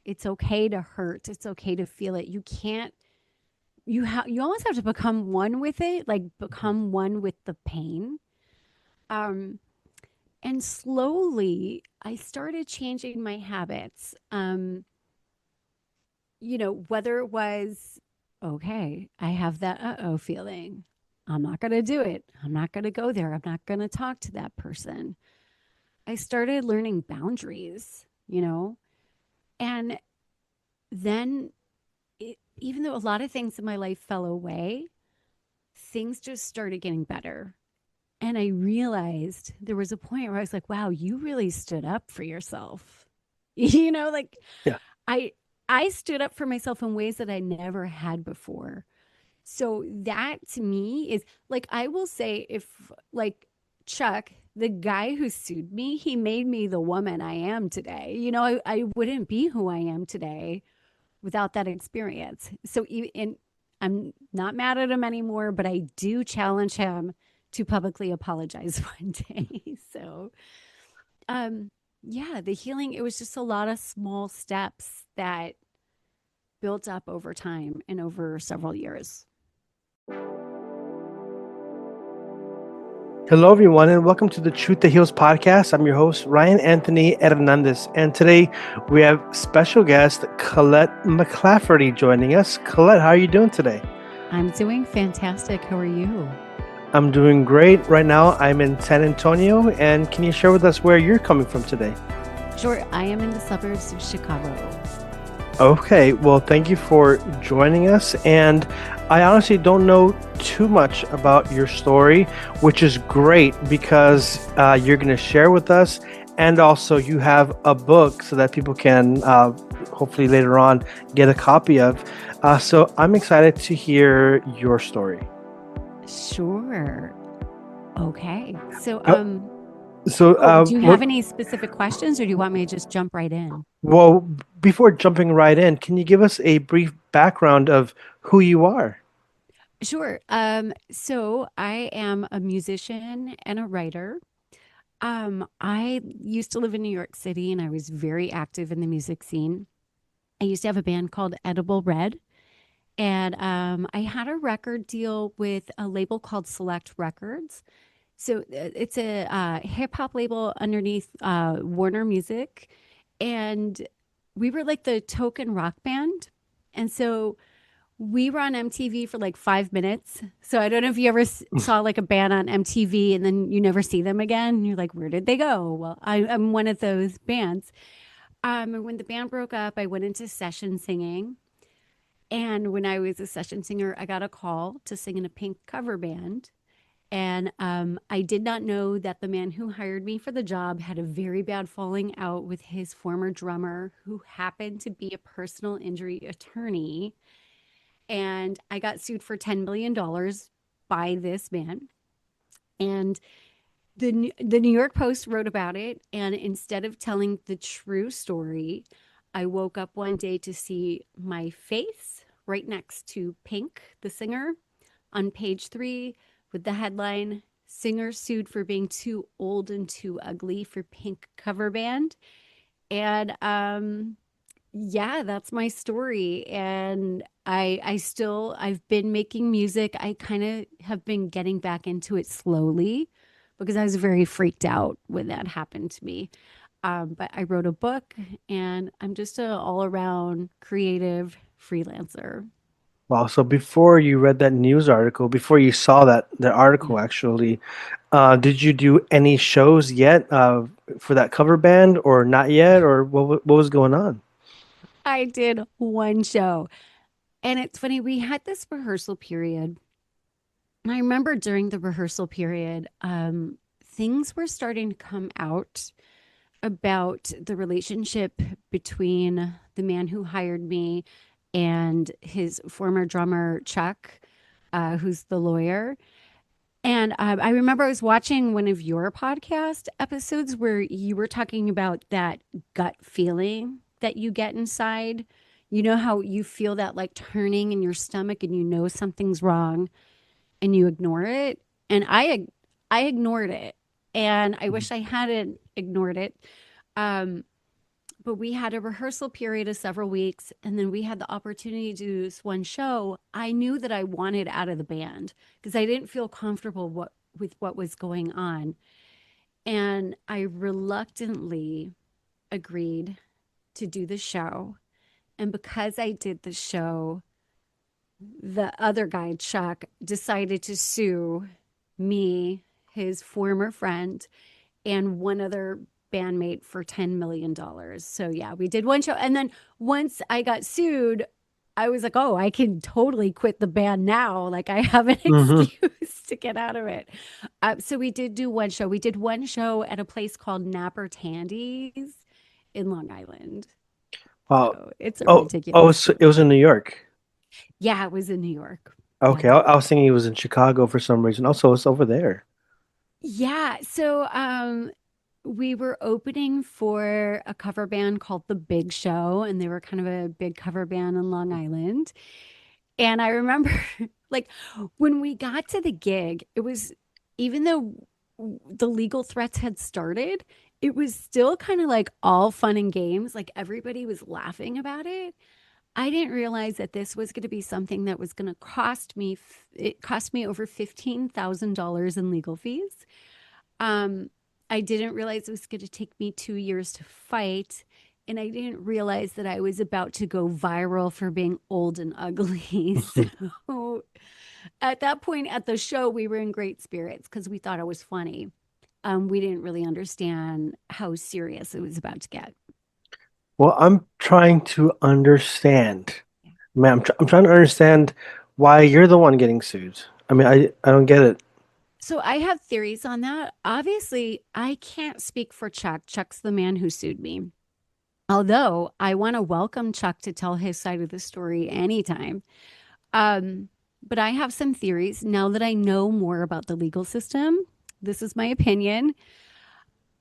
It's okay to hurt. It's okay to feel it. You can't, you almost have to become one with it, like Mhm. become one with the pain. Um, and slowly I started changing my habits. Whether it was, okay, I have that uh-oh feeling. I'm not going to do it. I'm not going to go there. I'm not going to talk to that person. I started learning boundaries. And then, even though a lot of things in my life fell away, things just started getting better. And I realized there was a point where I was like, wow, you really stood up for yourself. Like Yeah. I I stood up for myself in ways that I never had before. So that to me is like, I will say, if like Chuck, the guy who sued me, he made me the woman I am today. I wouldn't be who I am today without that experience. And I'm not mad at him anymore, but I do challenge him to publicly apologize one day. So, um, yeah, the healing, it was just a lot of small steps that built up over time and over several years. Hello, everyone, and welcome to the Truth That Heals podcast. I'm your host, Ryan Anthony Hernandez, and today we have special guest Collette McLafferty joining us. Collette, how are you doing today? I'm doing fantastic. How are you? I'm doing great. Right now, I'm in San Antonio, and can you share with us where you're coming from today? Sure, I am in the suburbs of Chicago. Okay, well, thank you for joining us. And I honestly don't know too much about your story, which is great because you're going to share with us. And also, you have a book so that people can hopefully later on get a copy of. So I'm excited to hear your story. Sure. Okay. So, Uh, so, do you what? have any specific questions or do you want me to just jump right in? Well, before jumping right in, can you give us a brief background of who you are? Sure. So I am a musician and a writer. I used to live in New York City and I was very active in the music scene. I used to have a band called edibleRed. And I had a record deal with a label called Select Records. So it's a hip hop label underneath Warner Music. And we were like the token rock band. And so we were on MTV for like 5 minutes. So I don't know if you ever saw like a band on MTV and then you never see them again. You're like, where did they go? Well, I'm one of those bands. And when the band broke up, I went into session singing. And when I was a session singer, I got a call to sing in a Pink cover band. And I did not know that the man who hired me for the job had a very bad falling out with his former drummer, who happened to be a personal injury attorney. And I got sued for $10 million by this man. And the New York Post wrote about it. And instead of telling the true story, I woke up one day to see my face right next to Pink, the singer, on page 3 with the headline, Singer Sued for Being Too Old and Too Ugly for Pink Cover Band. And yeah, that's my story. And I've been making music. I kind of have been getting back into it slowly because I was very freaked out when that happened to me. But I wrote a book and I'm just a all around creative freelancer. Wow. So before you read that news article, before you saw that Yeah. article, actually, did you do any shows yet for that cover band, or not yet, or what was going on? I did one show. And it's funny, we had this rehearsal period. And I remember during the rehearsal period, things were starting to come out about the relationship between the man who hired me and his former drummer, Chuck, who's the lawyer. And I remember I was watching one of your podcast episodes where you were talking about that gut feeling that you get inside. You know how you feel that like turning in your stomach and you know something's wrong and you ignore it. And I ignored it. And I wish I hadn't ignored it. Um, but we had a rehearsal period of several weeks, and then we had the opportunity to do this one show. I knew that I wanted out of the band because I didn't feel comfortable with what was going on. And I reluctantly agreed to do the show. And because I did the show, the other guy, Chuck, decided to sue me, his former friend, and one other bandmate for $10 million. So yeah, we did one show. And then once I got sued, I was like, oh, I can totally quit the band now. Like I have an Hmm. excuse to get out of it. So we did do one show. We did one show at a place called Napper Tandy's in Long Island. Wow. So it's a Oh, ridiculous so it was story. in New York. Yeah, it was in New York. Okay, Yeah. I was thinking he was in Chicago for some reason. Also, it's over there. Yeah. So we were opening for a cover band called The Big Show, and they were kind of a big cover band in Long Island. And I remember like when we got to the gig, it was even though the legal threats had started, it was still kind of like all fun and games. Like everybody was laughing about it. I didn't realize that this was going to be something that was going to cost me. It cost me over $15,000 in legal fees. Um, I didn't realize it was going to take me 2 years to fight. And I didn't realize that I was about to go viral for being old and ugly. So at that point at the show, we were in great spirits because we thought it was funny. We didn't really understand how serious it was about to get. Well, I'm trying to understand. Yeah. Man, I'm trying to understand why you're the one getting sued. I mean, I don't get it. So I have theories on that. Obviously, I can't speak for Chuck. Chuck's the man who sued me. Although I want to welcome Chuck to tell his side of the story anytime. Um, but I have some theories now that I know more about the legal system. This is my opinion.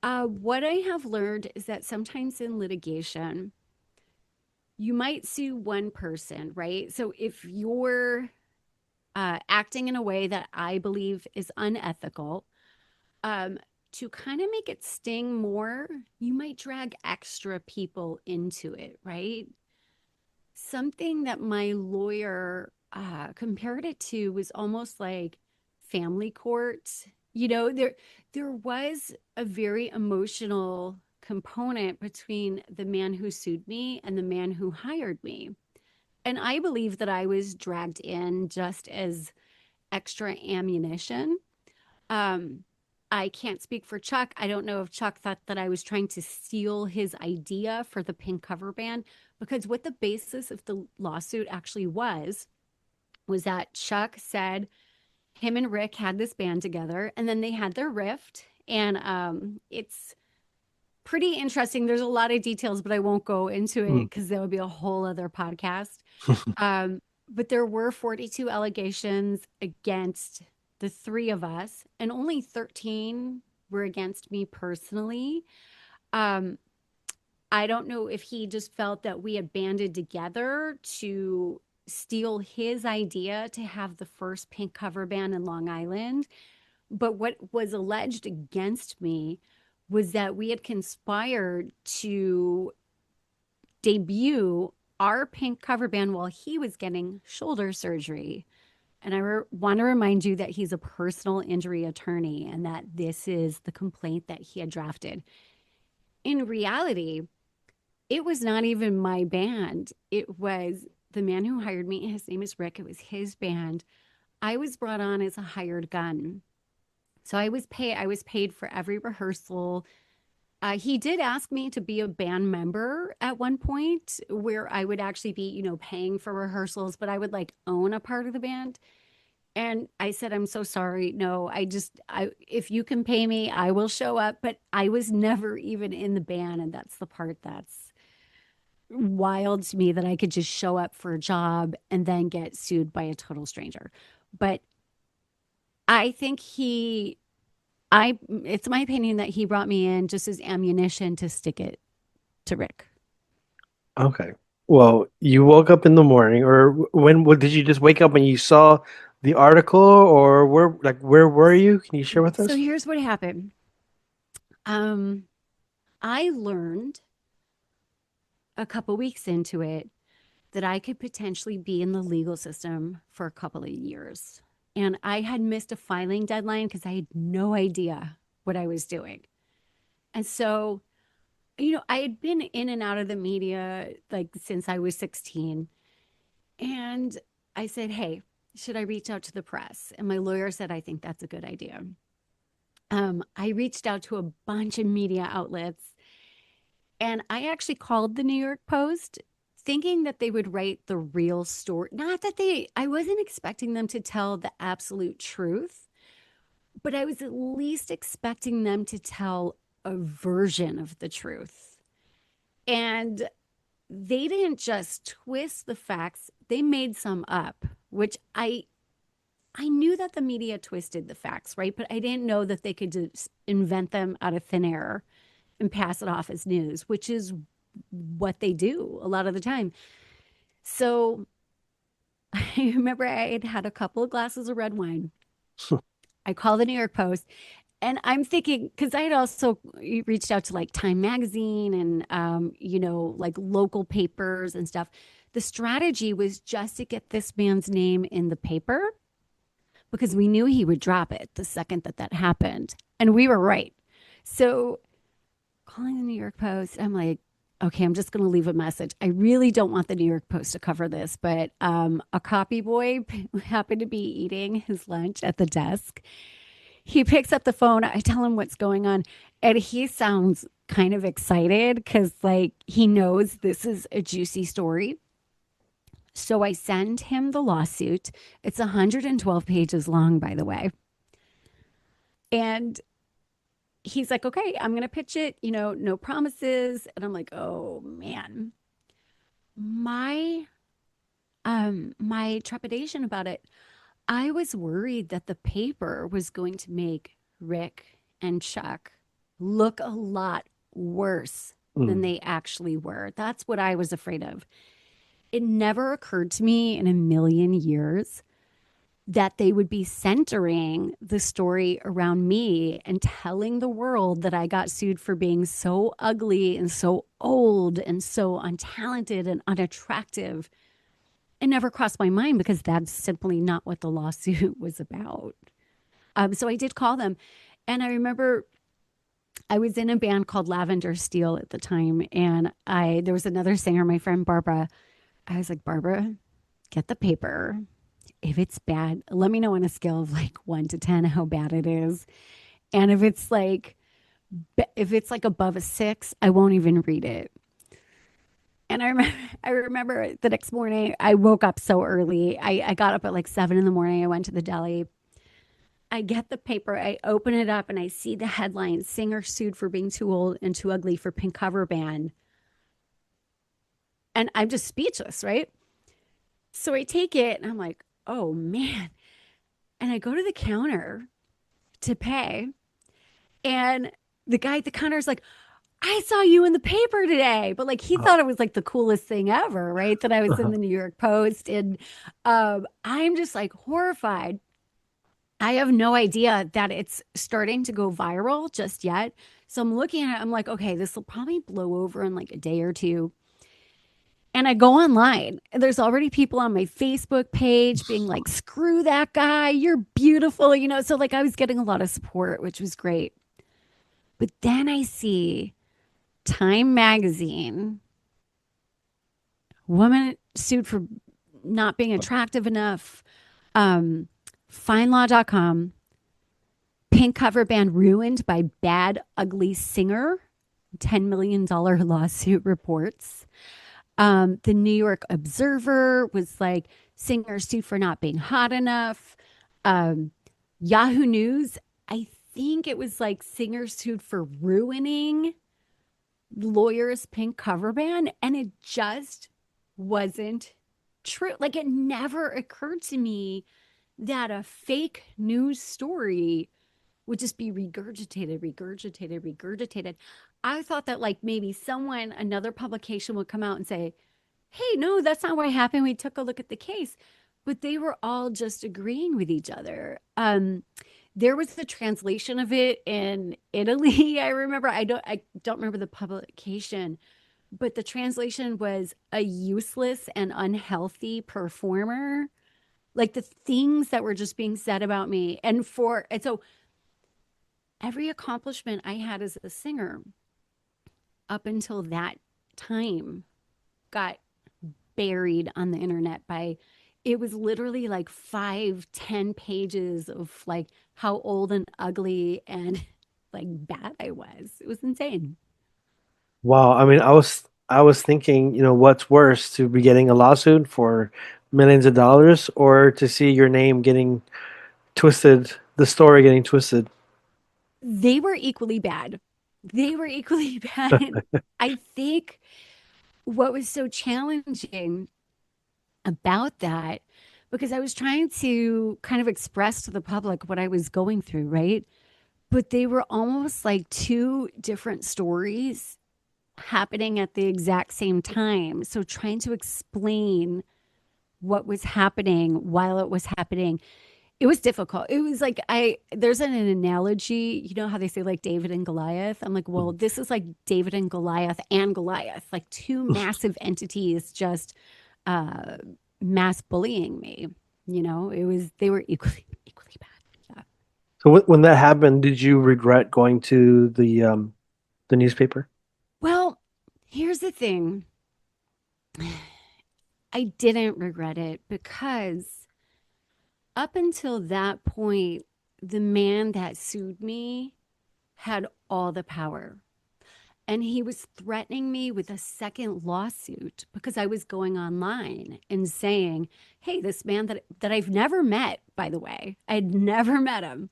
What I have learned is that sometimes in litigation, you might sue one person, right? So if you're acting in a way that I believe is unethical, um, to kind of make it sting more, you might drag extra people into it, right? Something that my lawyer compared it to was almost like family court. There was a very emotional component between the man who sued me and the man who hired me. And I believe that I was dragged in just as extra ammunition. Um, I can't speak for Chuck. I don't know if Chuck thought that I was trying to steal his idea for the pink cover band, because what the basis of the lawsuit actually was that Chuck said him and Rick had this band together and then they had their rift. And it's pretty interesting. There's a lot of details, but I won't go into Mm. it because that would be a whole other podcast. Um, but there were 42 allegations against the three of us, and only 13 were against me personally. Um, I don't know if he just felt that we had banded together to steal his idea to have the first pink cover band in Long Island. But what was alleged against me was that we had conspired to debut our pink cover band while he was getting shoulder surgery. And want to remind you that he's a personal injury attorney and that this is the complaint that he had drafted. In reality, it was not even my band. It was the man who hired me. His name is Rick. It was his band. I was brought on as a hired gun. So I was paid for every rehearsal. He did ask me to be a band member at one point where I would actually be, paying for rehearsals, but I would like own a part of the band. And I said, I'm so sorry. No, if you can pay me, I will show up. But I was never even in the band. And that's the part that's wild to me, that I could just show up for a job and then get sued by a total stranger. But I think it's my opinion that he brought me in just as ammunition to stick it to Rick. Okay. Well, you woke up in the morning, or when? What, did you just wake up and you saw the article, or where were you? Can you share with So us? here's what happened. Um, I learned a couple weeks into it that I could potentially be in the legal system for a couple of years. And I had missed a filing deadline because I had no idea what I was doing. And so, I had been in and out of the media like since I was 16. And I said, hey, should I reach out to the press? And my lawyer said, I think that's a good idea. I reached out to a bunch of media outlets and I actually called the New York Post thinking that they would write the real story. Not that I wasn't expecting them to tell the absolute truth, but I was at least expecting them to tell a version of the truth. And they didn't just twist the facts, they made some up, which I knew that the media twisted the facts, right? But I didn't know that they could just invent them out of thin air and pass it off as news, which is what they do a lot of the time. So I remember I had had a couple of glasses of red wine. I called the New York Post and I'm thinking, because I had also reached out to like Time Magazine and, like local papers and stuff. The strategy was just to get this man's name in the paper because we knew he would drop it the second that that happened. And we were right. So calling the New York Post, I'm like, okay, I'm just going to leave a message. I really don't want the New York Post to cover this, but a copy boy happened to be eating his lunch at the desk. He picks up the phone. I tell him what's going on, and he sounds kind of excited because, like, he knows this is a juicy story. So I send him the lawsuit. It's 112 pages long, by the way. And he's like, okay, I'm going to pitch it, no promises. And I'm like, oh man, my, my trepidation about it, I was worried that the paper was going to make Rick and Chuck look a lot worse than Mm. they actually were. That's what I was afraid of. It never occurred to me in a million years that they would be centering the story around me and telling the world that I got sued for being so ugly and so old and so untalented and unattractive. It never crossed my mind because that's simply not what the lawsuit was about. So I did call them. And I remember I was in a band called Lavender Steel at the time. And there was another singer, my friend Barbara. I was like, Barbara, get the paper. If it's bad, let me know on a scale of like 1 to 10 how bad it is. And if it's like above a 6, I won't even read it. And I remember the next morning I woke up so early. I got up at like 7 in the morning. I went to the deli. I get the paper, I open it up and I see the headline, singer sued for being too old and too ugly for pink cover band. And I'm just speechless, right? So I take it and I'm like, oh man. And I go to the counter to pay. And the guy at the counter is like, I saw you in the paper today. But like he thought Oh. it was like the coolest thing ever, right? That I was in the New York Post. And I'm just like horrified. I have no idea that it's starting to go viral just yet. So I'm looking at it, I'm like, okay, this will probably blow over in like a day or two. And I go online. And there's already people on my Facebook page being like, screw that guy. You're beautiful. So like I was getting a lot of support, which was great. But then I see Time Magazine, woman sued for not being attractive enough, FineLaw.com, pink cover band ruined by bad, ugly singer, $10 million lawsuit reports. The New York Observer was like, singer sued for not being hot enough. Um, Yahoo News, I think it was like singer sued for ruining lawyer's pink cover band. And it just wasn't true. Like it never occurred to me that a fake news story would just be regurgitated, regurgitated, regurgitated. I thought that like maybe another publication would come out and say, hey, no, that's not what happened. We took a look at the case. But they were all just agreeing with each other. There was the translation of it in Italy. I remember. I don't remember the publication, but the translation was a useless and unhealthy performer. Like the things that were just being said about me. And so every accomplishment I had as a singer up until that time got buried on the internet by it was literally like 5, 10 pages of like how old and ugly and like bad I was. It was insane. Wow. I mean, I was thinking, what's worse, to be getting a lawsuit for millions of dollars or to see your name getting twisted, the story getting twisted. They were equally bad. They were equally bad. I think what was so challenging about that, because I was trying to kind of express to the public what I was going through, right? But they were almost like two different stories happening at the exact same time. So trying to explain what was happening while it was happening, it was difficult. It was like there's an analogy, you know how they say like David and Goliath? I'm like, well, this is like David and Goliath, like two massive entities just uh mass bullying me. It was they were equally bad. Yeah. So when that happened, did you regret going to the newspaper? Well, here's the thing. I didn't regret it because up until that point, the man that sued me had all the power. And he was threatening me with a second lawsuit because I was going online and saying, hey, this man that I've never met, by the way, I'd never met him.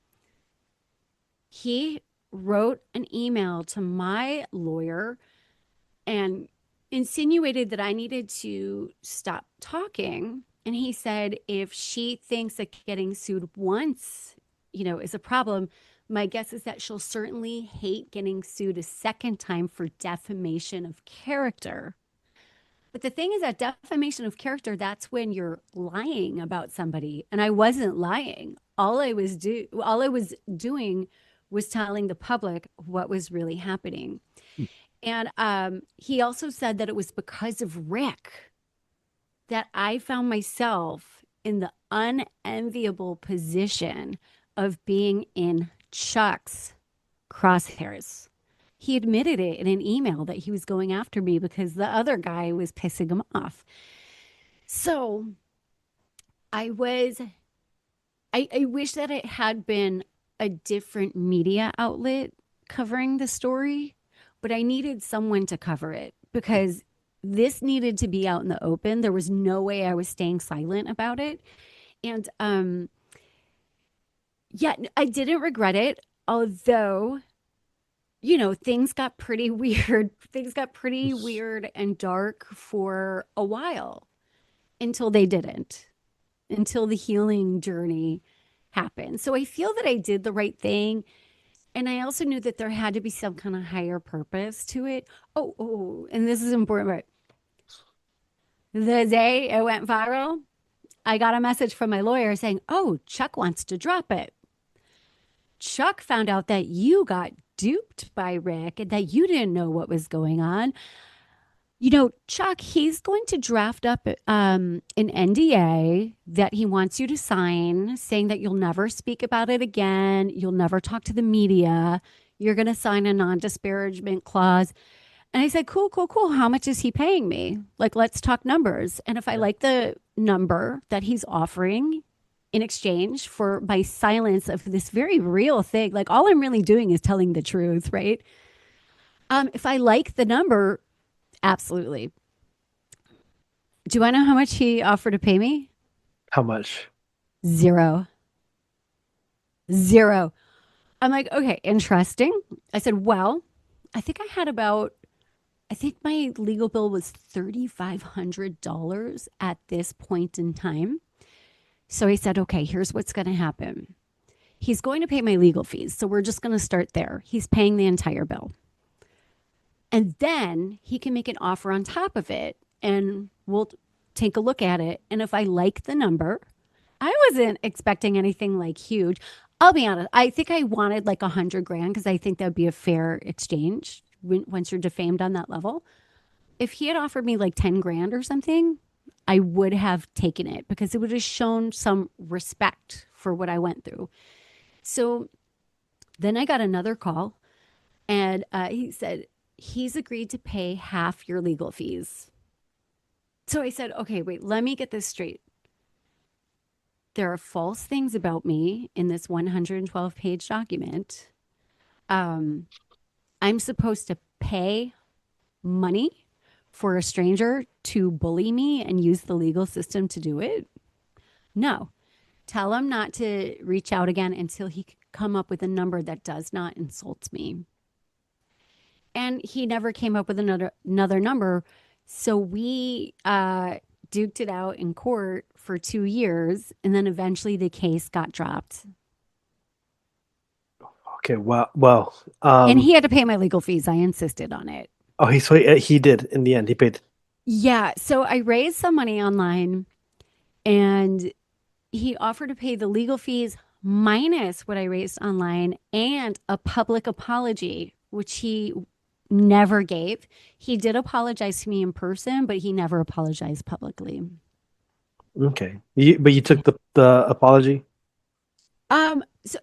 He wrote an email to my lawyer and insinuated that I needed to stop talking. And he said, if she thinks that getting sued once, is a problem, my guess is that she'll certainly hate getting sued a second time for defamation of character. But the thing is that defamation of character, that's when you're lying about somebody. And I wasn't lying. All I was doing was telling the public what was really happening. And he also said that it was because of Rick that I found myself in the unenviable position of being in Chuck's crosshairs. He admitted it in an email that he was going after me because the other guy was pissing him off. So I was, I wish that it had been a different media outlet covering the story, but I needed someone to cover it because this needed to be out in the open. There was no way I was staying silent about it. And yeah, I didn't regret it, although, things got pretty weird. Things got pretty weird and dark for a while until they didn't, until the healing journey happened. So I feel that I did the right thing. And I also knew that there had to be some kind of higher purpose to it. And this is important, but the day it went viral, I got a message from my lawyer saying, oh, Chuck wants to drop it. Chuck found out that you got duped by Rick and that you didn't know what was going on. Chuck, he's going to draft up an NDA that he wants you to sign, saying that you'll never speak about it again. You'll never talk to the media. You're going to sign a non disparagement clause. And I said, cool, cool, cool. How much is he paying me? Like, let's talk numbers. And if I Yeah. like the number that he's offering in exchange for my silence of this very real thing, like, all I'm really doing is telling the truth, right? If I like the number, absolutely. Do I know how much he offered to pay me? How much? Zero. Zero. I'm like, okay, interesting. I said, well, I think my legal bill was $3,500 at this point in time. So he said, okay, here's what's going to happen. He's going to pay my legal fees. So we're just going to start there. He's paying the entire bill. And then he can make an offer on top of it and we'll take a look at it. And if I like the number, I wasn't expecting anything like huge. I'll be honest. I think I wanted like 100 grand because I think that would be a fair exchange once you're defamed on that level. if he had offered me like 10 grand or something, I would have taken it because it would have shown some respect for what I went through. So then I got another call, and he said he's agreed to pay half your legal fees. So I said, okay, wait, let me get this straight. There are false things about me in this 112-page document. Um, I'm supposed to pay money for a stranger to bully me and use the legal system to do it? No. Tell him not to reach out again until he can come up with a number that does not insult me. And he never came up with another number. So we duked it out in court for 2 years, and then eventually the case got dropped. Okay, well, And he had to pay my legal fees. I insisted on it. oh, he did in the end. He paid. Yeah. So I raised some money online, and he offered to pay the legal fees minus what I raised online and a public apology, which he never gave. He did apologize to me in person, but he never apologized publicly. Okay, but you took the apology. So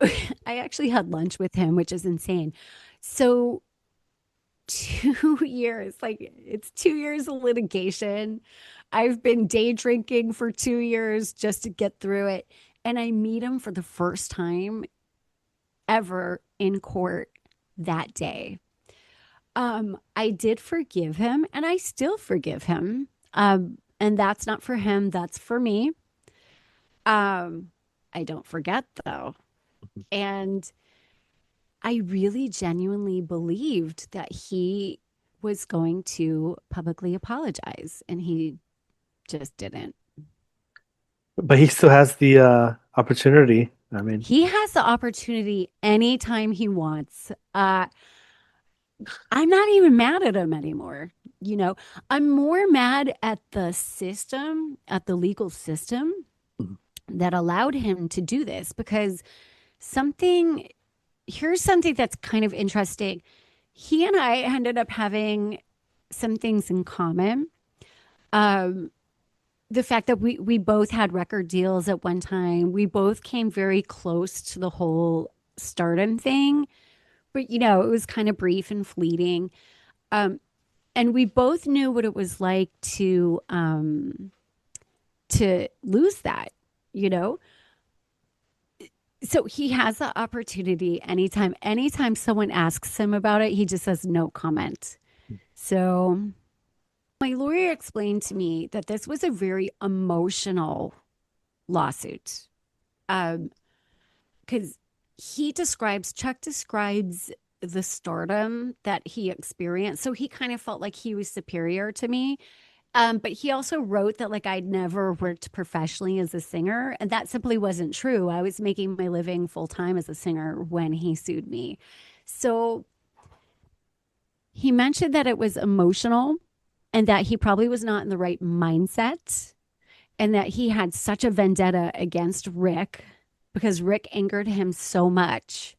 I actually had lunch with him, which is insane. So 2 years, like it's 2 years of litigation. I've been day drinking for 2 years just to get through it. And I meet him for the first time ever in court that day. I did forgive him and I still forgive him. And that's not for him, that's for me. I don't forget though. And I really genuinely believed that he was going to publicly apologize, and he just didn't. But he still has the opportunity. I mean, He has the opportunity anytime he wants. I'm not even mad at him anymore. You know, I'm more mad at the system, at the legal system that allowed him to do this because something here's something that's kind of interesting. He and I ended up having some things in common. Um, the fact that we both had record deals at one time, we both came very close to the whole stardom thing, but it was kind of brief and fleeting. Um, and we both knew what it was like to lose that, you know. So he has the opportunity anytime someone asks him about it, he just says no comment. So my lawyer explained to me that this was a very emotional lawsuit. Because Chuck describes the stardom that he experienced. So he kind of felt like he was superior to me. But he also wrote that like I'd never worked professionally as a singer, and that simply wasn't true. I was making my living full time as a singer when he sued me. So he mentioned that it was emotional and that he probably was not in the right mindset and that he had such a vendetta against Rick because Rick angered him so much.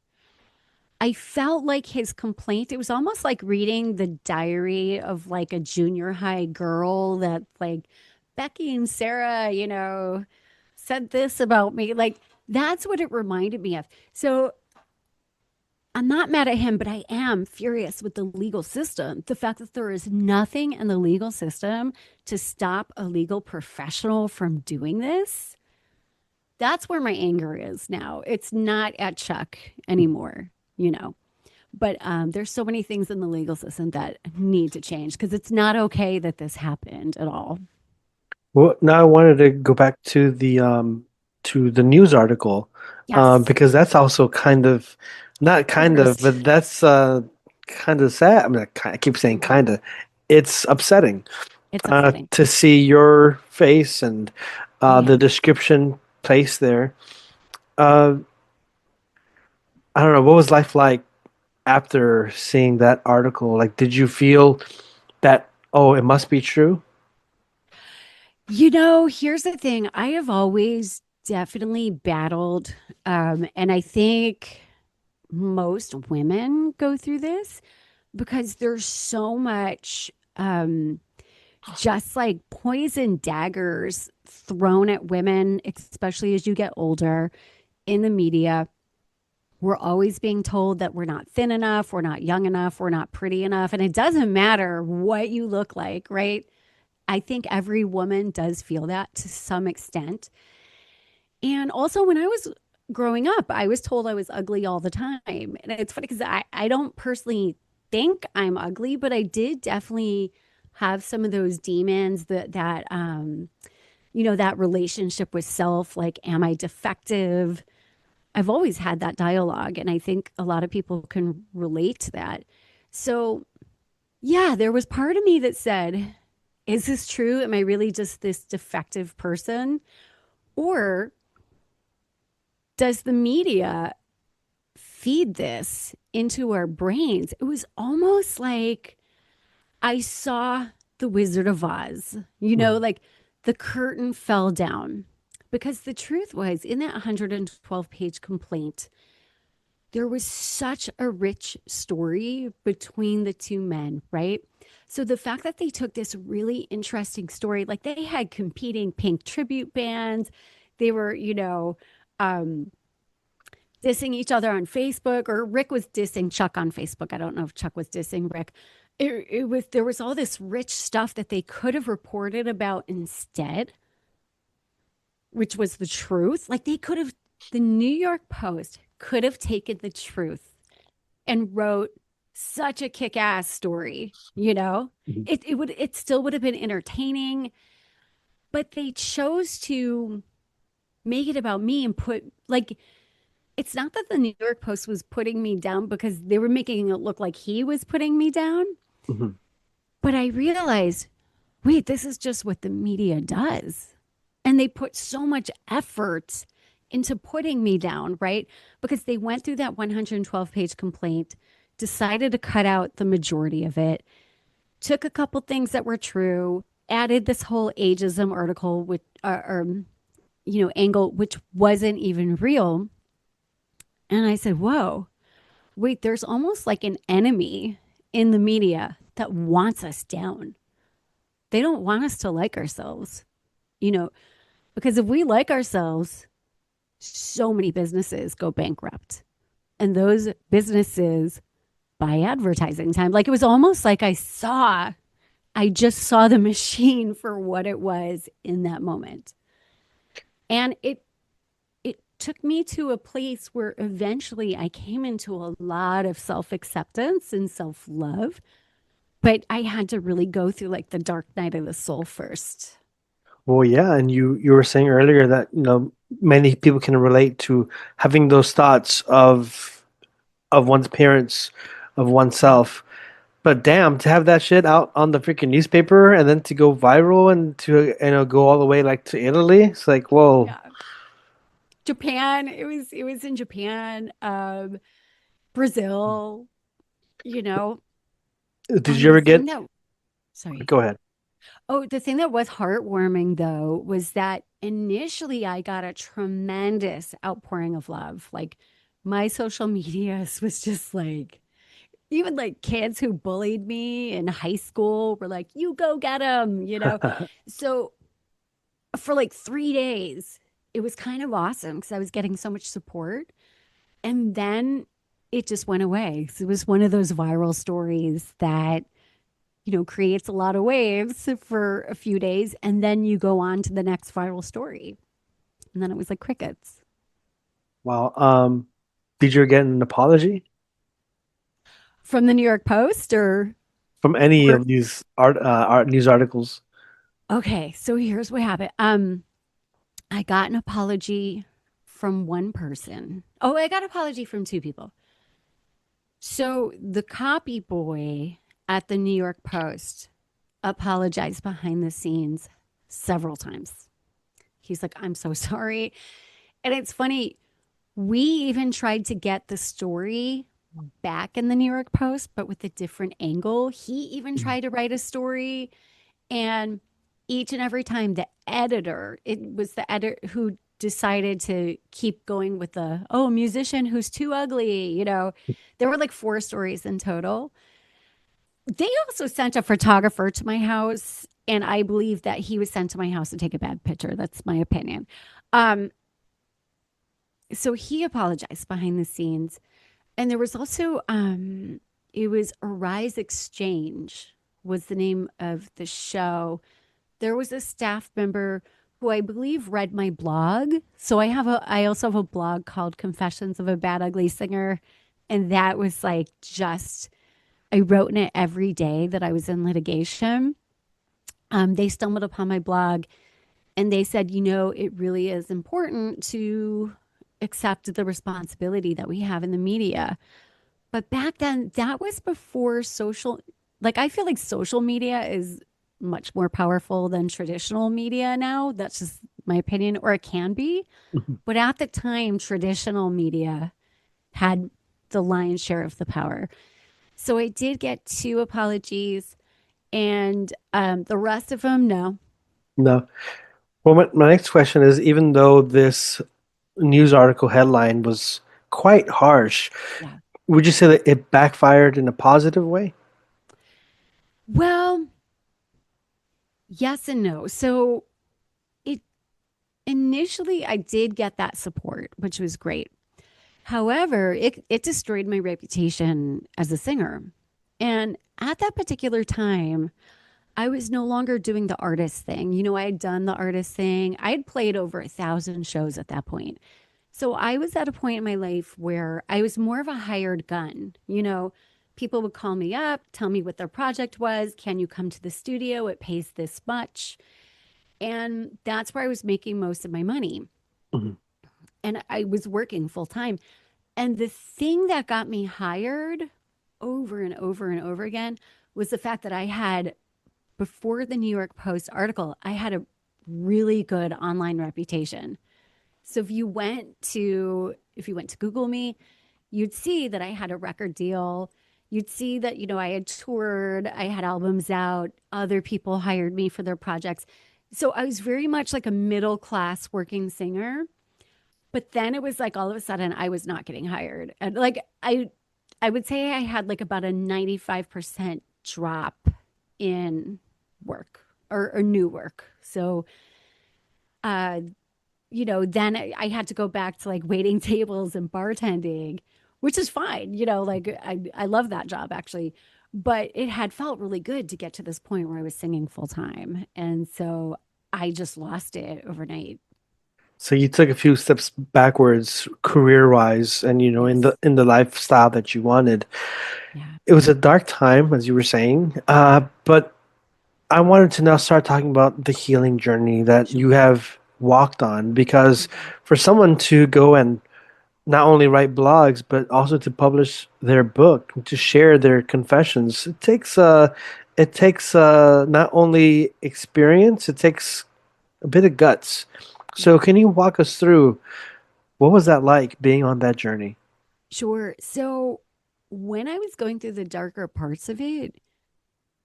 I felt like his complaint, it was almost like reading the diary of like a junior high girl that like Becky and Sarah, said this about me. Like that's what it reminded me of. So I'm not mad at him, but I am furious with the legal system. The fact that there is nothing in the legal system to stop a legal professional from doing this. That's where my anger is now. It's not at Chuck anymore, you know. But there's so many things in the legal system that need to change because it's not okay that this happened at all. well, now I wanted to go back to the news article, Yes, because that's also kind of not the kind of, worst. but that's kind of sad. I mean, I keep saying Mhm. kind of. It's upsetting It's upsetting. to see your face and the Yeah. description placed there. Uh, I don't know, what was life like after seeing that article? Like, did you feel that, oh, it must be true? Here's the thing. I have always definitely battled, and I think most women go through this because there's so much. just like poison daggers thrown at women, especially as you get older in the media. We're always being told that we're not thin enough, we're not young enough, we're not pretty enough. And it doesn't matter what you look like, right? I think every woman does feel that to some extent. And also, when I was growing up, I was told I was ugly all the time. And it's funny because I don't personally think I'm ugly, but I did definitely have some of those demons that relationship with self, like, am I defective? I've always had that dialogue. And I think a lot of people can relate to that. So, yeah, there was part of me that said, is this true? Am I really just this defective person? Or does the media feed this into our brains? It was almost like I saw the Wizard of Oz, Mhm. like the curtain fell down. Because the truth was, in that 112-page complaint, there was such a rich story between the two men, right? So the fact that they took this really interesting story, like they had competing Pink tribute bands, they were, um, dissing each other on Facebook, or Rick was dissing Chuck on Facebook. I don't know if Chuck was dissing Rick. It was there was all this rich stuff that they could have reported about instead, which was the truth. Like the New York Post could have taken the truth and wrote such a kick-ass story, you know? Mhm. It still would have been entertaining, but they chose to make it about me and put like it's not that the New York Post was putting me down because they were making it look like he was putting me down, Mhm. but I realized, wait, this is just what the media does. And they put so much effort into putting me down, right? Because they went through that 112-page complaint, decided to cut out the majority of it, took a couple things that were true, added this whole ageism article, which, angle, which wasn't even real. And I said, whoa, wait, there's almost like an enemy in the media that wants us down. They don't want us to like ourselves, you know, because if we like ourselves, so many businesses go bankrupt. And those businesses buy advertising time. Like it was almost like I just saw the machine for what it was in that moment. And it took me to a place where eventually I came into a lot of self-acceptance and self-love, but I had to really go through like the dark night of the soul first. Well, yeah, and you were saying earlier that, many people can relate to having those thoughts of one's parents, of oneself. But damn, to have that shit out on the freaking newspaper and then to go viral and to, go all the way like to Italy, it's like, whoa. Yeah. Japan, it was in Japan, Brazil, you know. Did And you the ever thing get, that sorry. go ahead. Oh, the thing that was heartwarming though was that initially I got a tremendous outpouring of love. Like my social media was just like even like kids who bullied me in high school were like, "You go get them." So for like 3 days, it was kind of awesome because I was getting so much support. And then it just went away. So it was one of those viral stories that creates a lot of waves for a few days. And then you go on to the next viral story. And then it was like crickets Wow. Did you get an apology from the New York Post from any or of these art news articles? okay. So here's what happened. I got an apology from one person. Oh, I got an apology from two people. So the copy boy at the New York Post apologized behind the scenes several times. He's like, I'm so sorry. And it's funny, we even tried to get the story back in the New York Post, but with a different angle. He even tried to write a story, and each and every time it was the editor who decided to keep going with the, oh, musician who's too ugly. There were like four stories in total. They also sent a photographer to my house And I believe that he was sent to my house to take a bad picture. That's my opinion. Um, so he apologized behind the scenes. And there was also it was Arise Exchange was the name of the show. There was a staff member who I believe read my blog. So I also have a blog called Confessions of a Bad Ugly Singer. And that was like just I wrote in it every day that I was in litigation. They stumbled upon my blog and they said, it really is important to accept the responsibility that we have in the media. But back then, that was before like, I feel like social media is much more powerful than traditional media now. That's just my opinion, or it can be. Mhm. But at the time, traditional media had the lion's share of the power. So I did get two apologies, and the rest of them, no. No. Well, my next question is, even though this news article headline was quite harsh, Yeah. would you say that it backfired in a positive way? Well, yes and no. So it initially, I did get that support, which was great. However, it destroyed my reputation as a singer. And at that particular time, I was no longer doing the artist thing. I had done the artist thing. I had played over 1,000 shows at that point. So I was at a point in my life where I was more of a hired gun. People would call me up, tell me what their project was. Can you come to the studio? It pays this much. And that's where I was making most of my money. Mhm. And I was working full time. And the thing that got me hired over and over and over again was the fact that before the New York Post article, I had a really good online reputation. So if you went to Google me, you'd see that I had a record deal. You'd see that, I had toured, I had albums out, other people hired me for their projects. So I was very much like a middle class working singer. But then it was like all of a sudden I was not getting hired. And like I would say I had like about a 95% drop in work or new work. So uh then I had to go back to like waiting tables and bartending, which is fine. Like I love that job actually. But it had felt really good to get to this point where I was singing full time. And so I just lost it overnight. So you took a few steps backwards career-wise and in the Yes. lifestyle that you wanted. Yeah. It was a dark time, as you were saying, but I wanted to now start talking about the healing journey that you Sure. have walked on because Mhm. for someone to go and not only write blogs but also to publish their book, to share their confessions, it takes not only experience, it takes a bit of guts. Yeah. So can you walk us through what was that like being on that journey? Sure. So when I was going through the darker parts of it,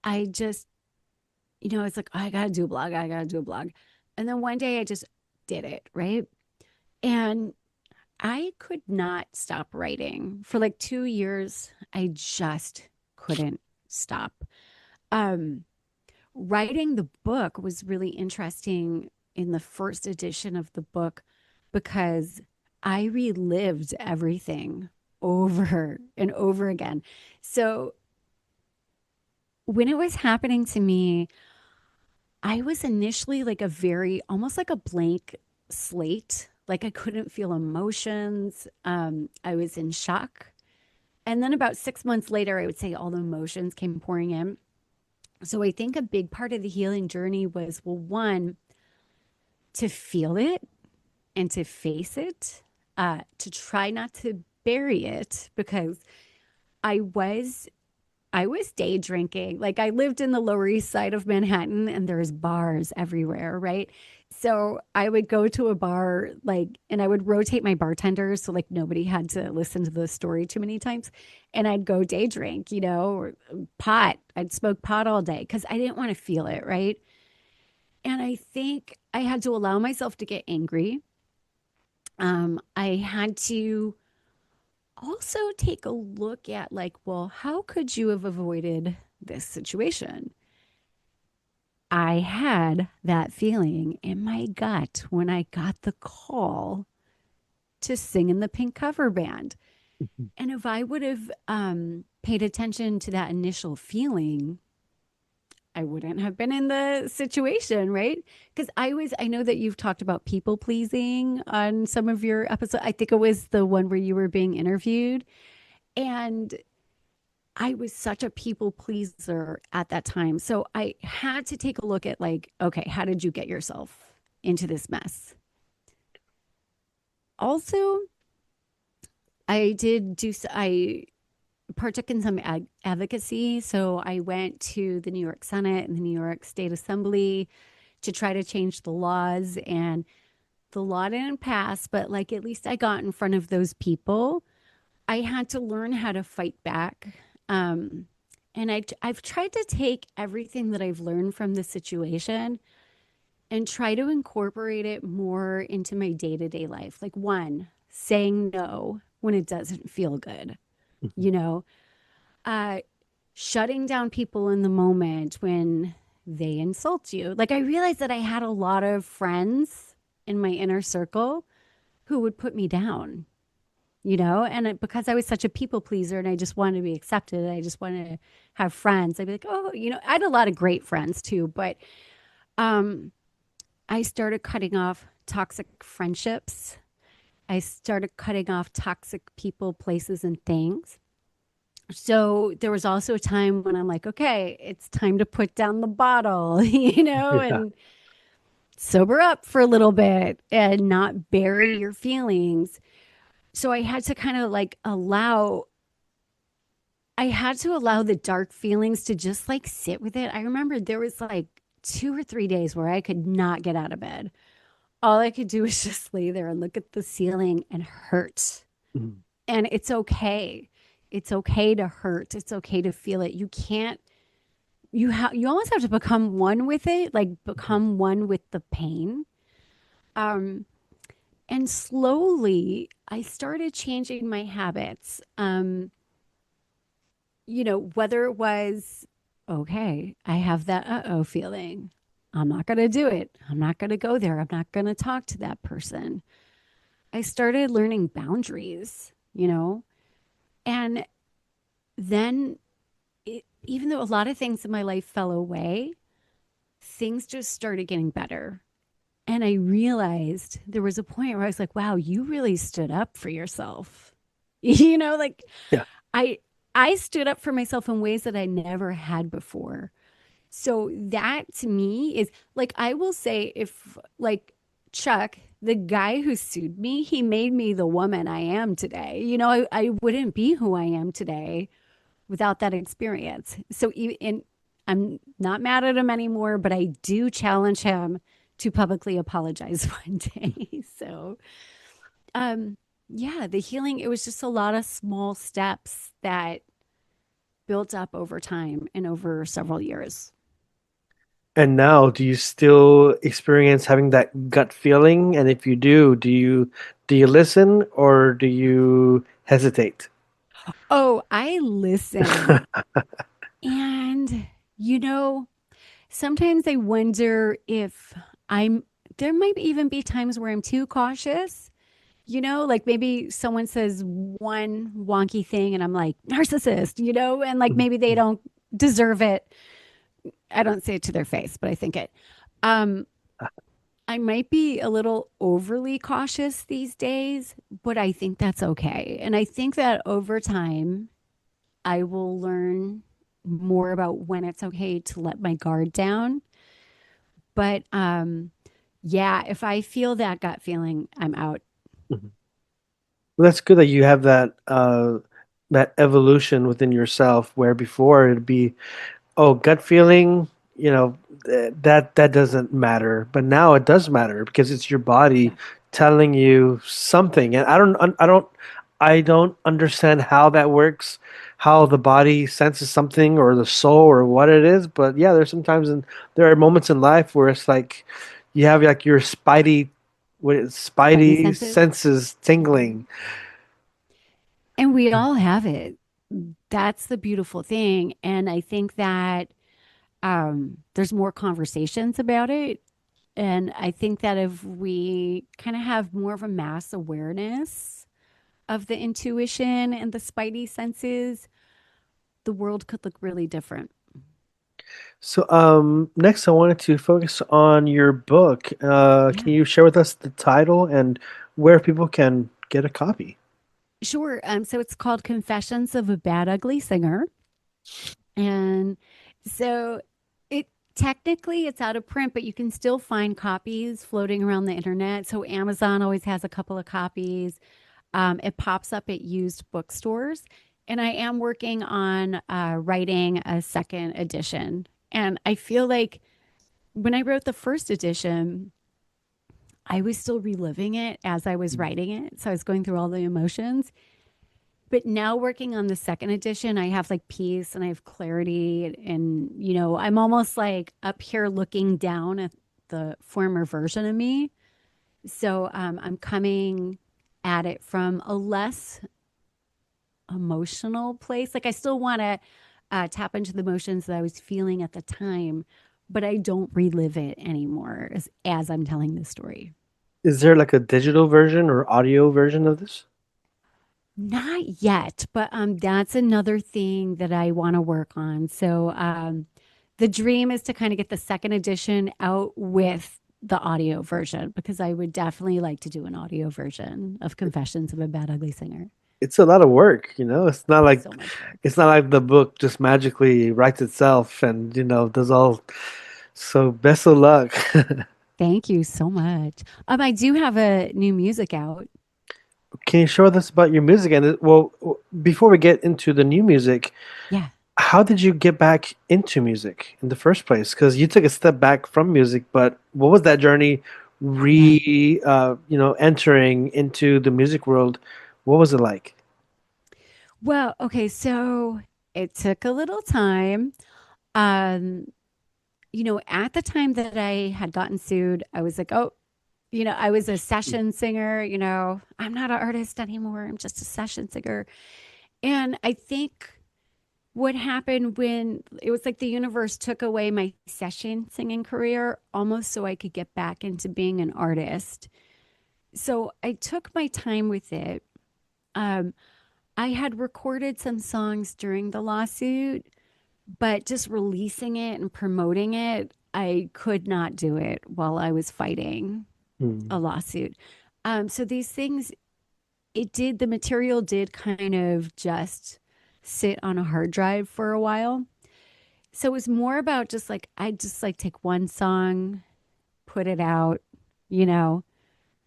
I just, it's like, I gotta do a blog. I gotta do a blog. And then one day I just did it, right? And I could not stop writing. For like 2 years, I just couldn't stop. Um, Writing the book was really interesting in the first edition of the book because I relived everything over and over again. So when it was happening to me, I was initially like almost like a blank slate. Like I couldn't feel emotions. I was in shock. And then about 6 months later, I would say all the emotions came pouring in. So I think a big part of the healing journey was, well, one, to feel it and to face it, to try not to bury it because I was I was day drinking. Like I lived in the Lower East Side of Manhattan and there's bars everywhere, right? So I would go to a bar and I would rotate my bartenders so like nobody had to listen to the story too many times. And I'd go day drink, or pot. I'd smoke pot all day because I didn't want to feel it, right? And I think I had to allow myself to get angry. I had to also take a look at like, well, how could you have avoided this situation? I had that feeling in my gut when I got the call to sing in the Pink cover band. And if I would have paid attention to that initial feeling, I wouldn't have been in the situation, right? Because I know that you've talked about people pleasing on some of your episodes. I think it was the one where you were being interviewed. And I was such a people pleaser at that time. So I had to take a look at, like, okay, how did you get yourself into this mess? Also, I partook in some advocacy. So I went to the New York Senate and the New York State Assembly to try to change the laws. And the law didn't pass, but like at least I got in front of those people. I had to learn how to fight back. Um, and I've tried to take everything that I've learned from this situation and try to incorporate it more into my day to day life. Like, one, saying no when it doesn't feel good, you know, uh, shutting down people in the moment when they insult you. Like, I realized that I had a lot of friends in my inner circle who would put me down, and because I was such a people pleaser and I just wanted to be accepted, I just wanted to have friends. I'd be like, oh, I had a lot of great friends too, but um, I started cutting off toxic friendships. I started cutting off toxic people, places, and things. So there was also a time when I'm like, okay, it's time to put down the bottle, Yeah. and sober up for a little bit and not bury your feelings. So I had to kind of like I had to allow the dark feelings to just like sit with it. I remember there was like 2 or 3 days where I could not get out of bed. All I could do was just lay there and look at the ceiling and hurt. Mhm. And it's okay. It's okay to hurt. It's okay to feel it. You almost have to become one with it, like become one with the pain. Um and slowly I started changing my habits. Whether it was, okay, I have that uh-oh feeling. I'm not going to do it. I'm not going to go there. I'm not going to talk to that person. I started learning boundaries. And then, even though a lot of things in my life fell away, things just started getting better. And I realized there was a point where I was like, wow, you really stood up for yourself. Like Yeah. I I stood up for myself in ways that I never had before. So that to me is like, I will say, if like Chuck, the guy who sued me, he made me the woman I am today. I wouldn't be who I am today without that experience. So and I'm not mad at him anymore, but I do challenge him to publicly apologize one day. So, um, yeah, the healing, it was just a lot of small steps that built up over time and over several years. And now, do you still experience having that gut feeling? And if you do you listen or do you hesitate? Oh, I listen. And, you know, sometimes I wonder if there might even be times where I'm too cautious. Like maybe someone says one wonky thing and I'm like, narcissist, and like maybe they don't deserve it. I don't say it to their face, but I think it. Um, I might be a little overly cautious these days, but I think that's okay. And I think that over time, I will learn more about when it's okay to let my guard down. But yeah, if I feel that gut feeling, I'm out. Mhm. Well, that's good that you have that evolution within yourself where before it'd be, oh, gut feeling, that doesn't matter. But now it does matter because it's your body Yeah. telling you something. And I don't understand how that works, how the body senses something or the soul or what it is. But yeah, there are moments in life where it's like you have like your Spidey spidey senses. senses tingling. And we all have it. That's the beautiful thing. And I think that There's more conversations about it. And I think that if we kind of have more of a mass awareness of the intuition and the spidey senses, the world could look really different. So, next I wanted to focus on your book. Can Yeah, you share with us the title and where people can get a copy? sure. So it's called Confessions of a Bad Ugly Singer. And so it technically it's out of print, but you can still find copies floating around the internet. So Amazon always has a couple of copies. It pops up at used bookstores. And I am working on writing a second edition. And I feel like when I wrote the first edition, I was still reliving it as I was writing it. So I was going through all the emotions. But now working on the second edition, I have like peace and I have clarity. And, I'm almost like up here looking down at the former version of me. So I'm coming at it from a less emotional place. Like I still want to tap into the emotions that I was feeling at the time, but I don't relive it anymore as I'm telling this story. Is there like a digital version or audio version of this? Not yet, but that's another thing that I want to work on. So the dream is to kind of get the second edition out with the audio version because I would definitely like to do an audio version of Confessions of a Bad Ugly Singer. It's a lot of work, you know. So much work. It's not like the book just magically writes itself and does all. So best of luck. Thank you so much. I do have a new music out. Can you share with us about your music? And well, before we get into the new music, Yeah. how did you get back into music in the first place? Because you took a step back from music, but what was that journey Yeah. entering into the music world? What was it like? Well, okay, so it took a little time. Um, at the time that I had gotten sued, I was like, oh, I was a session singer, I'm not an artist anymore. I'm just a session singer. And I think what happened when it was like the universe took away my session singing career almost so I could get back into being an artist. So I took my time with it. Um, I had recorded some songs during the lawsuit, but just releasing it and promoting it, I could not do it while I was fighting Hmm. a lawsuit. So these things, the material did kind of just sit on a hard drive for a while. So it was more about just like, I just like take one song, put it out, you know,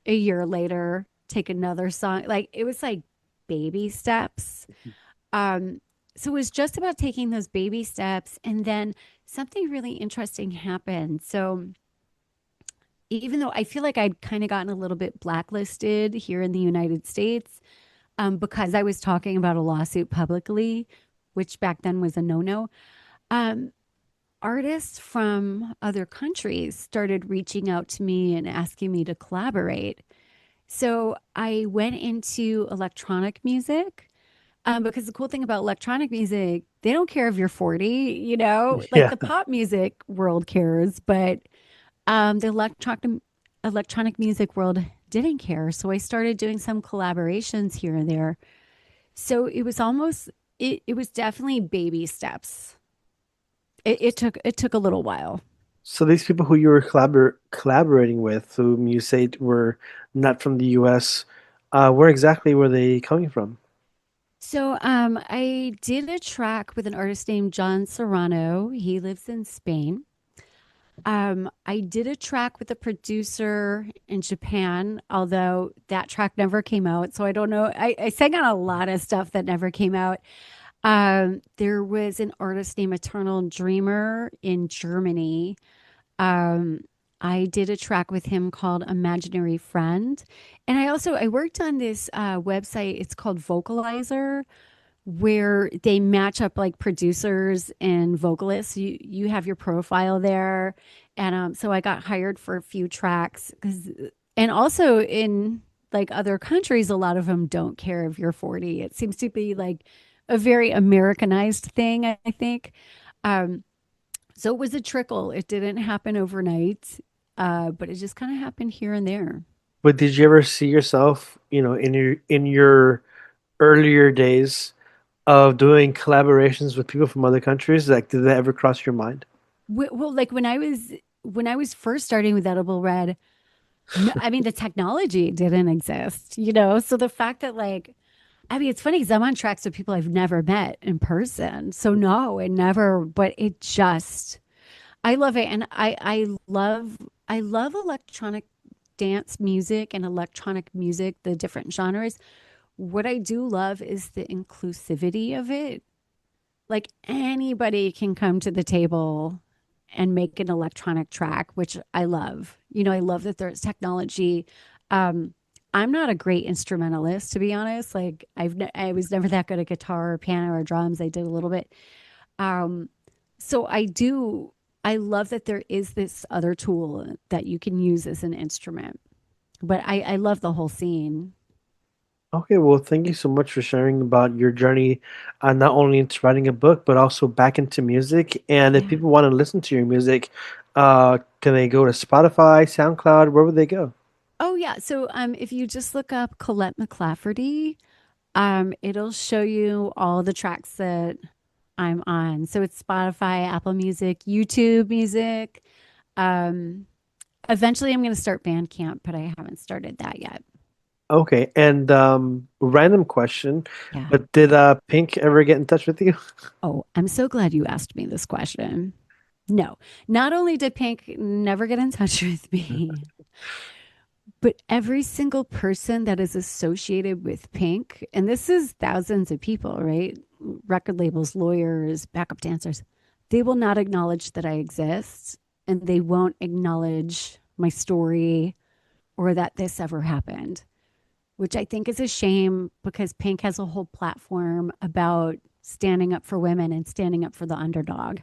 a year later, take another song. Like it was like baby steps. Um, so it was just about taking those baby steps. And then something really interesting happened. So even though I feel like I'd kind of gotten a little bit blacklisted here in the United States, because I was talking about a lawsuit publicly, which back then was a no-no. Um, Artists from other countries started reaching out to me and asking me to collaborate. So I went into electronic music. Because the cool thing about electronic music, they don't care if you're 40, like Yeah. the pop music world cares, but the electronic music world didn't care. So I started doing some collaborations here and there. So it was definitely baby steps. It took a little while. So these people who you were collaborating with, whom you say were not from the U.S., where exactly were they coming from? So I did a track with an artist named John Serrano. He lives in Spain. I did a track with a producer in Japan, although that track never came out. So I don't know. I sang on a lot of stuff that never came out. There was an artist named Eternal Dreamer in Germany. Um, I did a track with him called Imaginary Friend. And I worked on this website. It's called Vocalizer, where they match up like producers and vocalists. You have your profile there, and so I got hired for a few tracks and also in like other countries, a lot of them don't care if you're 40. It seems to be like a very Americanized thing, I think. Um, So it was a trickle. It didn't happen overnight, but it just kind of happened here and there. But did you ever see yourself, in your earlier days of doing collaborations with people from other countries? Like, did that ever cross your mind? Well, like when I was first starting with Edible Red, no, I mean the technology didn't exist, you know. So the fact that like, I mean, it's funny because I'm on tracks with people I've never met in person. So no, it never. But it just, I love it, and I love electronic dance music and electronic music, the different genres. What I do love is the inclusivity of it. Like anybody can come to the table and make an electronic track, which I love. You know, I love that there's technology. Um, I'm not a great instrumentalist, to be honest. Like I was never that good at guitar or piano or drums. I did a little bit. Um, so I love that there is this other tool that you can use as an instrument. But I love the whole scene. Okay, well, thank you so much for sharing about your journey, not only into writing a book, but also back into music. And if Yeah. people want to listen to your music, can they go to Spotify, SoundCloud? Where would they go? Oh yeah. So if you just look up Collette McLafferty, it'll show you all the tracks that I'm on. So it's Spotify, Apple Music, YouTube Music. Um, Eventually I'm gonna start Bandcamp, but I haven't started that yet. Okay, and random question, Yeah. but did Pink ever get in touch with you? Oh, I'm so glad you asked me this question. No, not only did Pink never get in touch with me, but every single person that is associated with Pink, and this is thousands of people, right? Record labels, lawyers, backup dancers, they will not acknowledge that I exist and they won't acknowledge my story or that this ever happened, which I think is a shame because Pink has a whole platform about standing up for women and standing up for the underdog.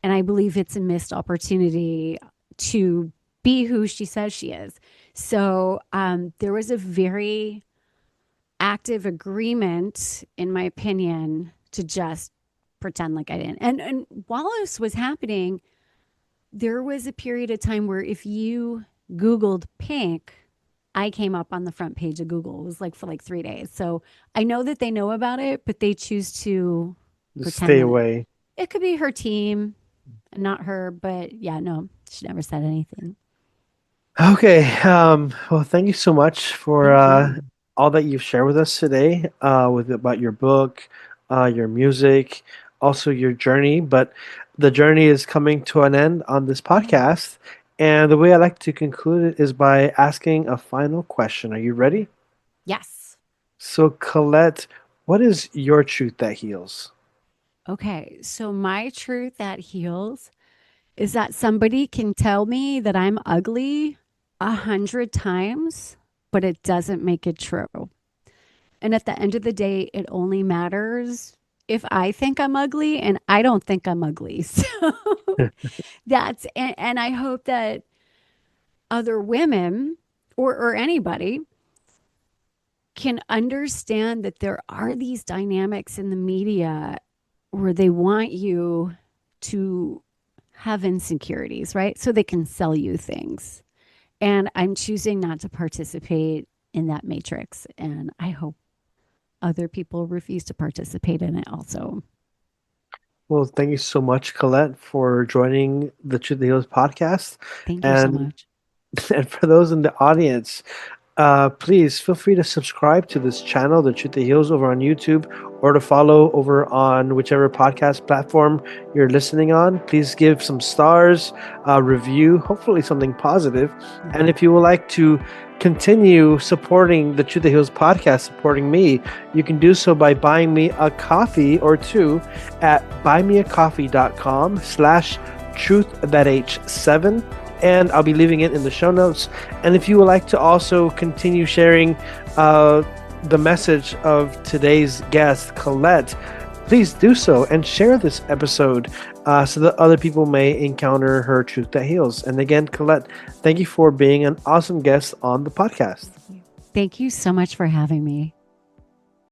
And I believe it's a missed opportunity to be who she says she is. So there was a very active agreement, in my opinion, to just pretend like I didn't. And while this was happening, there was a period of time where if you Googled Pink, I came up on the front page of Google. It was like for like 3 days. So I know that they know about it, but they choose to Just pretend stay that away. it could be her team, not her. But yeah, no, she never said anything. Okay, well, thank you so much for Thank you. all that you've shared with us today, with about your book, your music, also your journey. But the journey is coming to an end on this Yeah. podcast, and the way I like to conclude it is by asking a final question. Are you ready? Yes. So, Colette, what is your truth that heals? Okay. So my truth that heals is that somebody can tell me that I'm ugly 100 times, but it doesn't make it true. And at the end of the day, it only matters if I think I'm ugly and I don't think I'm ugly. So and I hope that other women or anybody can understand that there are these dynamics in the media where they want you to have insecurities, right? So they can sell you things. And I'm choosing not to participate in that matrix. And I hope other people refuse to participate in it also. Well, thank you so much, Colette, for joining the Truth that Heals podcast. Thank you so And much. and for those in the audience, please feel free to subscribe to this channel, The Truth That Heals, over on YouTube, or to follow over on whichever podcast platform you're listening on. Please give some stars, review, hopefully something positive. Yeah. And if you would like to continue supporting the Truth That Heals podcast, supporting me, you can do so by buying me a coffee or two at buymeacoffee.com/truth7, and I'll be leaving it in the show notes. And if you would like to also continue sharing the message of today's guest, Colette, please do so and share this episode so that other people may encounter her truth that heals. And again, Colette, thank you for being an awesome guest on the podcast. Thank you so much for having me.